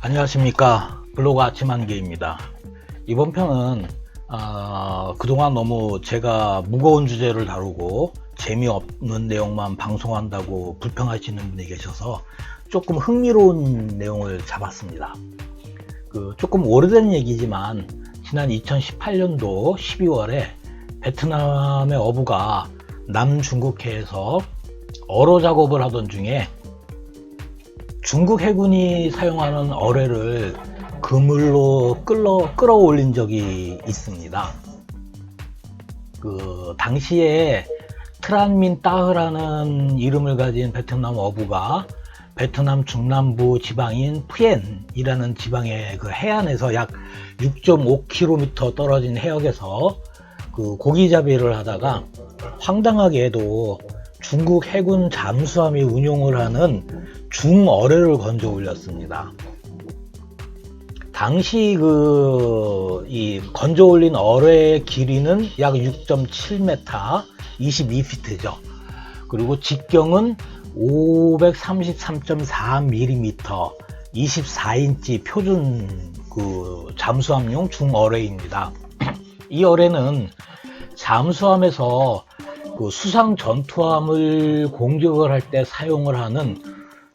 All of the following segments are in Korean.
안녕하십니까, 블로그 아침 한개입니다. 이번 편은 그동안 너무 제가 무거운 주제를 다루고 재미없는 내용만 방송한다고 불평하시는 분이 계셔서 조금 흥미로운 내용을 잡았습니다. 조금 오래된 얘기지만 지난 2018년도 12월에 베트남의 어부가 남중국해에서 어로 작업을 하던 중에 중국 해군이 사용하는 어뢰를 그물로 끌어올린 적이 있습니다. 당시에 트란 민 따흐라는 이름을 가진 베트남 어부가 베트남 중남부 지방인 푸엔이라는 지방의 해안에서 약 6.5km 떨어진 해역에서 고기잡이를 하다가 황당하게도 중국 해군 잠수함이 운용을 하는 중어뢰를 건져 올렸습니다. 당시 이 건져 올린 어뢰의 길이는 약 6.7m, 22피트죠. 그리고 직경은 533.4mm, 24인치 표준 잠수함용 중어뢰입니다. 이 어뢰는 잠수함에서 수상 전투함을 공격을 할 때 사용을 하는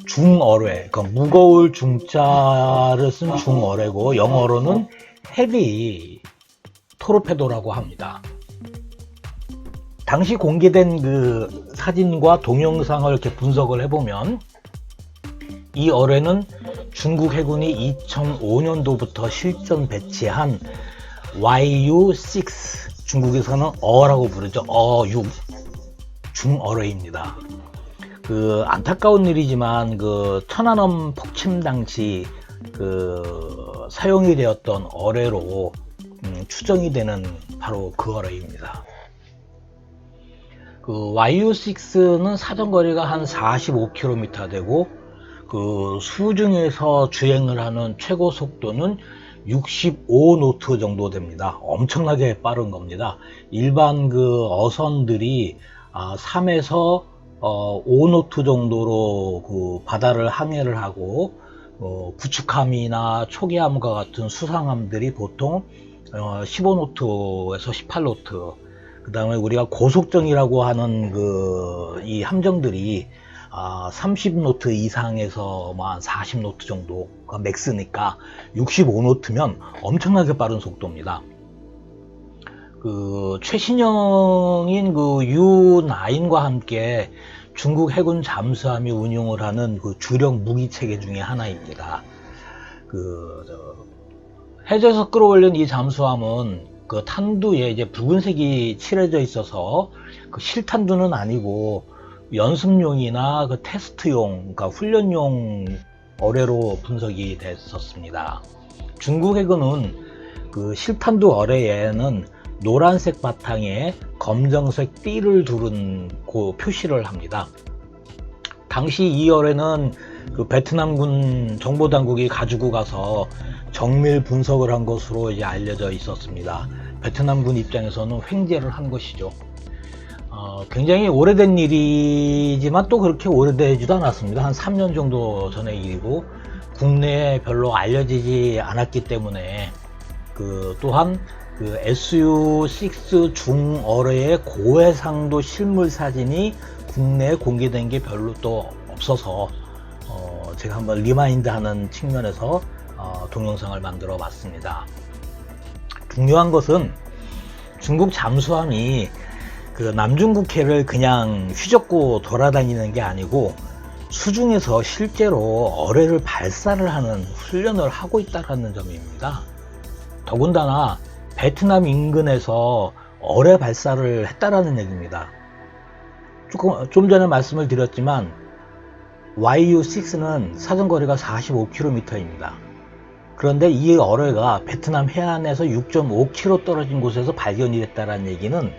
중어뢰, 무거울 중자를 쓴 중어뢰고 영어로는 헤비 토르페도라고 합니다. 당시 공개된 사진과 동영상을 이렇게 분석을 해보면 이 어뢰는 중국 해군이 2005년도부터 실전 배치한 YU-6, 중국에서는 어라고 부르죠. 어유 중어뢰입니다. 안타까운 일이지만 천안함 폭침 당시 사용이 되었던 어뢰로 추정이 되는 바로 그 어뢰입니다. YU-6는 사정거리가 한 45km 되고 수중에서 주행을 하는 최고 속도는 65노트 정도 됩니다. 엄청나게 빠른 겁니다. 일반 어선들이 3에서 5노트 정도로 바다를 항해를 하고 구축함이나 초계함과 같은 수상함들이 보통 15노트에서 18노트, 그 다음에 우리가 고속정이라고 하는 이 함정들이 30노트 이상에서 한 40노트 정도가 맥스니까 65노트면 엄청나게 빠른 속도입니다. 최신형인 U9과 함께 중국 해군 잠수함이 운용을 하는 주력 무기 체계 중에 하나입니다. 해저에서 끌어올린 이 잠수함은 탄두에 이제 붉은색이 칠해져 있어서 실탄두는 아니고 연습용이나 테스트용, 훈련용 어뢰로 분석이 됐었습니다. 중국 해군은 실탄두 어뢰에는 노란색 바탕에 검정색 띠를 두른 표시를 합니다. 당시 이 어뢰는 베트남군 정보당국이 가지고 가서 정밀 분석을 한 것으로 이제 알려져 있었습니다. 베트남군 입장에서는 횡재를 한 것이죠. 굉장히 오래된 일이지만 또 그렇게 오래되지도 않았습니다. 한 3년 정도 전의 일이고 국내에 별로 알려지지 않았기 때문에 또한 SU-6 중어뢰의 고해상도 실물 사진이 국내에 공개된 게 별로 또 없어서 제가 한번 리마인드 하는 측면에서 동영상을 만들어 봤습니다. 중요한 것은 중국 잠수함이 남중국해를 그냥 휘젓고 돌아다니는 게 아니고 수중에서 실제로 어뢰를 발사를 하는 훈련을 하고 있다는 점입니다. 더군다나 베트남 인근에서 어뢰 발사를 했다라는 얘기입니다. 좀 전에 말씀을 드렸지만 YU-6는 사정거리가 45km입니다. 그런데 이 어뢰가 베트남 해안에서 6.5km 떨어진 곳에서 발견이 됐다는 얘기는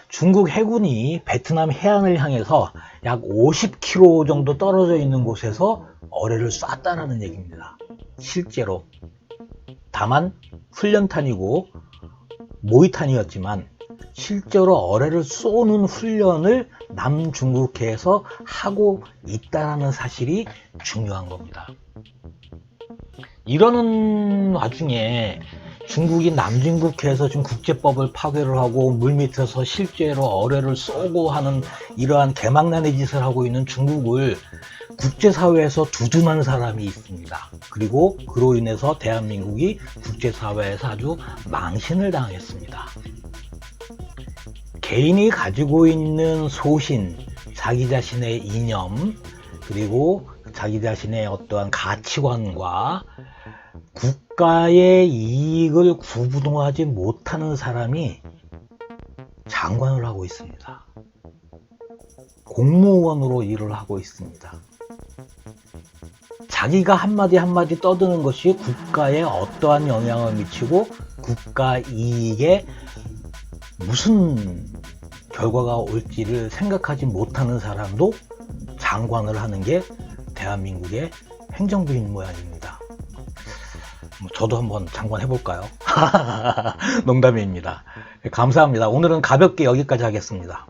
중국 해군이 베트남 해안을 향해서 약 50km 정도 떨어져 있는 곳에서 어뢰를 쐈다는 얘기입니다. 실제로. 다만 훈련탄이고 모의탄이었지만 실제로 어뢰를 쏘는 훈련을 남중국해에서 하고 있다는 사실이 중요한 겁니다. 이러는 와중에 중국이 남중국해에서 지금 국제법을 파괴를 하고 물밑에서 실제로 어뢰를 쏘고 하는 이러한 개망난의 짓을 하고 있는 중국을 국제사회에서 두둔한 사람이 있습니다. 그리고 그로 인해서 대한민국이 국제사회에서 아주 망신을 당했습니다. 개인이 가지고 있는 소신, 자기 자신의 이념, 그리고 자기 자신의 어떠한 가치관과 국가의 이익을 구분하지 못하는 사람이 장관을 하고 있습니다. 공무원으로 일을 하고 있습니다. 자기가 한마디 한마디 떠드는 것이 국가에 어떠한 영향을 미치고 국가 이익에 무슨 결과가 올지를 생각하지 못하는 사람도 장관을 하는 게 대한민국의 행정부인 모양입니다. 저도 한번 장관 해볼까요? 농담입니다. 감사합니다. 오늘은 가볍게 여기까지 하겠습니다.